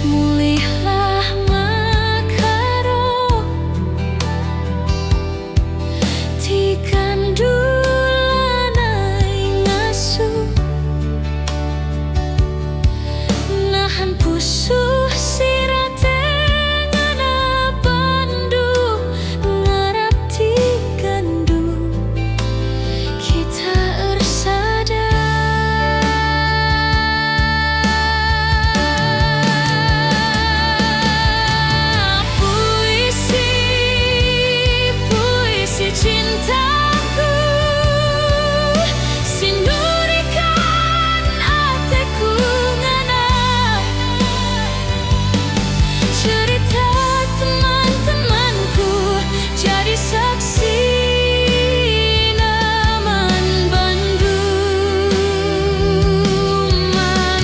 mulihlah makaro tikandulanay ngasu nahan pusuh sirate ngana bandu ngarap tikandu kita ersada puisi cintaku sinurikan ateku ngana cerita teman-temanku jadi saksi naman Bandung man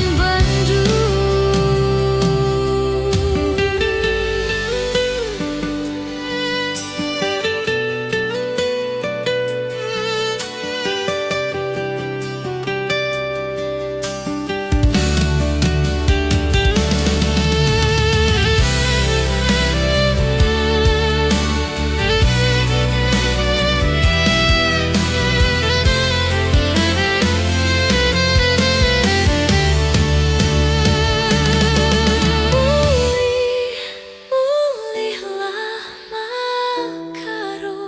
mulihlah makaro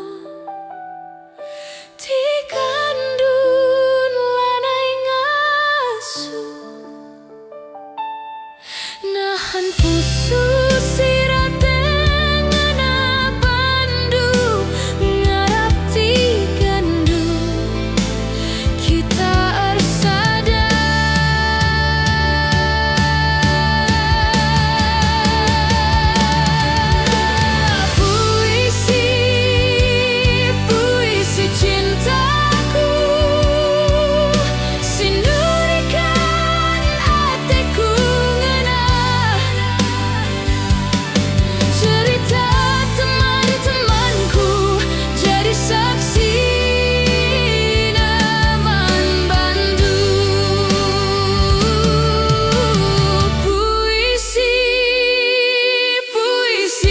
tikandun lanai ngasu nahan pusuh sirate ngana bandu ngarap tikandu kita ersada puisi cintaku sinurikan ateku ngana cerita teman-temanku jadi saksi naman Bandung puisi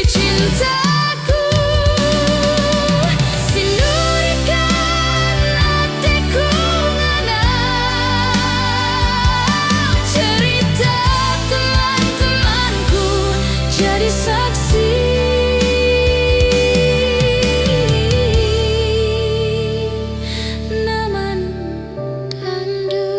cintaku sinurikan ateku ngana cerita teman-temanku jadi saksi naman Bandung.